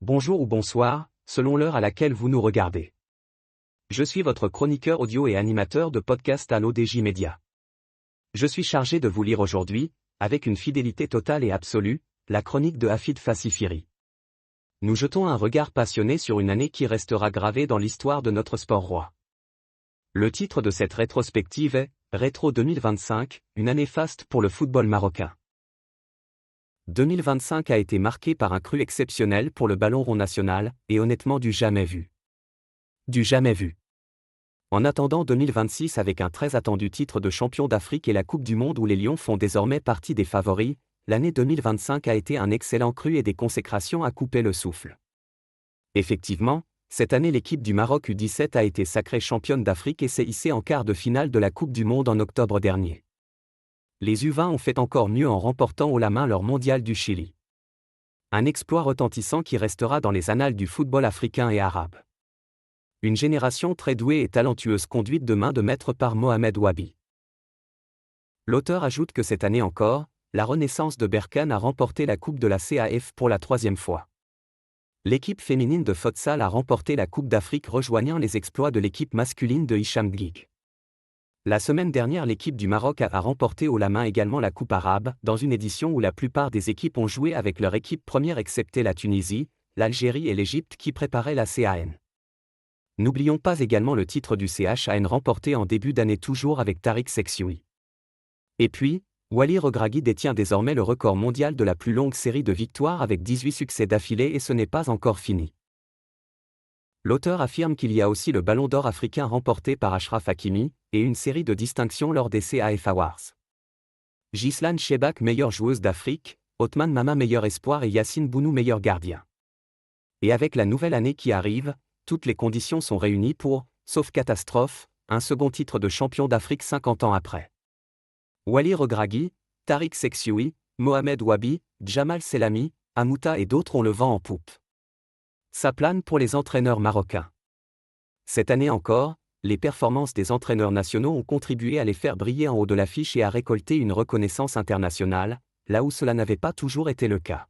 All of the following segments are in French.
bonjour ou bonsoir, selon l'heure à laquelle vous nous regardez. Je suis votre chroniqueur audio et animateur de podcast à l'ODJ Média. Je suis chargé de vous lire aujourd'hui, avec une fidélité totale et absolue, la chronique de Hafid Fassifiri. Nous jetons un regard passionné sur une année qui restera gravée dans l'histoire de notre sport roi. Le titre de cette rétrospective est « Rétro 2025, une année faste pour le football marocain ». 2025 a été marqué par un cru exceptionnel pour le ballon rond national, et honnêtement du jamais vu. Du jamais vu. En attendant 2026 avec un très attendu titre de champion d'Afrique et la Coupe du Monde où les Lions font désormais partie des favoris, l'année 2025 a été un excellent cru et des consécrations à couper le souffle. Effectivement, cette année l'équipe du Maroc U17 a été sacrée championne d'Afrique et s'est hissée en quart de finale de la Coupe du Monde en octobre dernier. Les U20 ont fait encore mieux en remportant haut la main leur mondial du Chili. Un exploit retentissant qui restera dans les annales du football africain et arabe. Une génération très douée et talentueuse conduite de main de maître par Mohamed Wabi. L'auteur ajoute que cette année encore, la Renaissance de Berkane a remporté la Coupe de la CAF pour la 3e fois. L'équipe féminine de futsal a remporté la Coupe d'Afrique rejoignant les exploits de l'équipe masculine de Hicham Gig. La semaine dernière l'équipe du Maroc a remporté haut la main également la Coupe arabe, dans une édition où la plupart des équipes ont joué avec leur équipe première excepté la Tunisie, l'Algérie et l'Égypte qui préparaient la CAN. N'oublions pas également le titre du CHAN remporté en début d'année toujours avec Tariq Seksioui. Et puis, Wally Regragui détient désormais le record mondial de la plus longue série de victoires avec 18 succès d'affilée et ce n'est pas encore fini. L'auteur affirme qu'il y a aussi le Ballon d'Or africain remporté par Achraf Hakimi, et une série de distinctions lors des CAF Awards. Ghislaine Chebak meilleure joueuse d'Afrique, Othman Mama meilleur espoir et Yassine Bounou meilleur gardien. Et avec la nouvelle année qui arrive, toutes les conditions sont réunies pour, sauf catastrophe, un second titre de champion d'Afrique 50 ans après. Wally Regragui, Tariq Seksioui, Mohamed Wabi, Djamal Selami, Amouta et d'autres ont le vent en poupe. Ça plane pour les entraîneurs marocains. Cette année encore, les performances des entraîneurs nationaux ont contribué à les faire briller en haut de l'affiche et à récolter une reconnaissance internationale, là où cela n'avait pas toujours été le cas.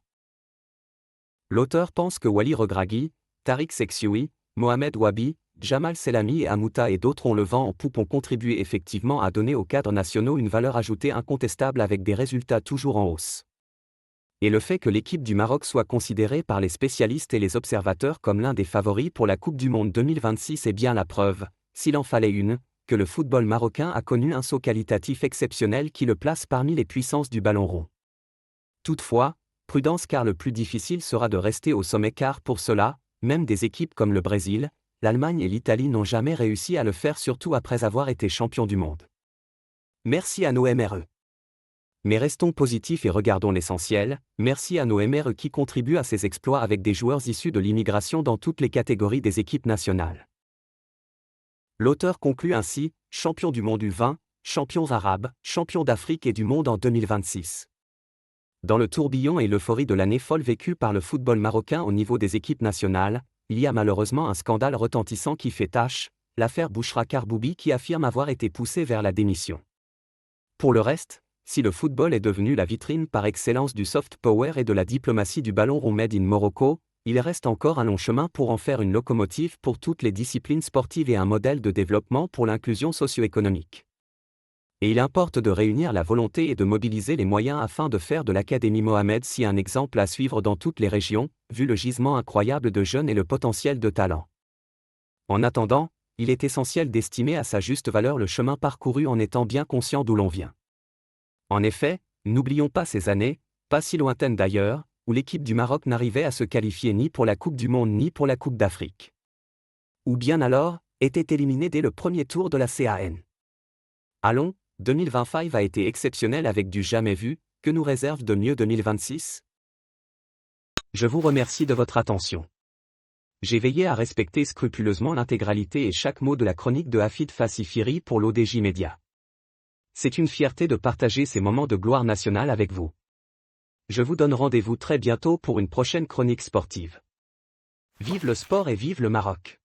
L'auteur pense que Wally Regragui, Tariq Seksioui, Mohamed Wabi, Djamal Selami et Amouta et d'autres ont le vent en poupe ont contribué effectivement à donner aux cadres nationaux une valeur ajoutée incontestable avec des résultats toujours en hausse. Et le fait que l'équipe du Maroc soit considérée par les spécialistes et les observateurs comme l'un des favoris pour la Coupe du Monde 2026 est bien la preuve, s'il en fallait une, que le football marocain a connu un saut qualitatif exceptionnel qui le place parmi les puissances du ballon rond. Toutefois, prudence car le plus difficile sera de rester au sommet car pour cela, même des équipes comme le Brésil, l'Allemagne et l'Italie n'ont jamais réussi à le faire surtout après avoir été champions du monde. Merci à nos MRE. Mais restons positifs et regardons l'essentiel, merci à nos MRE qui contribuent à ces exploits avec des joueurs issus de l'immigration dans toutes les catégories des équipes nationales. L'auteur conclut ainsi, champion du monde U20, champions arabes, champions d'Afrique et du monde en 2026. Dans le tourbillon et l'euphorie de l'année folle vécue par le football marocain au niveau des équipes nationales, il y a malheureusement un scandale retentissant qui fait tache, l'affaire Bouchra Karboubi qui affirme avoir été poussé vers la démission. Pour le reste, si le football est devenu la vitrine par excellence du soft power et de la diplomatie du ballon rond made in Morocco, il reste encore un long chemin pour en faire une locomotive pour toutes les disciplines sportives et un modèle de développement pour l'inclusion socio-économique. Et il importe de réunir la volonté et de mobiliser les moyens afin de faire de l'Académie Mohamed Sy un exemple à suivre dans toutes les régions, vu le gisement incroyable de jeunes et le potentiel de talent. En attendant, il est essentiel d'estimer à sa juste valeur le chemin parcouru en étant bien conscient d'où l'on vient. En effet, n'oublions pas ces années, pas si lointaines d'ailleurs, où l'équipe du Maroc n'arrivait à se qualifier ni pour la Coupe du Monde ni pour la Coupe d'Afrique. Ou bien alors, était éliminée dès le premier tour de la CAN. Allons, 2025 a été exceptionnel avec du jamais vu, que nous réserve de mieux 2026 ? Je vous remercie de votre attention. J'ai veillé à respecter scrupuleusement l'intégralité et chaque mot de la chronique de Hafid Fassifiri pour l'ODJ Média. C'est une fierté de partager ces moments de gloire nationale avec vous. Je vous donne rendez-vous très bientôt pour une prochaine chronique sportive. Vive le sport et vive le Maroc!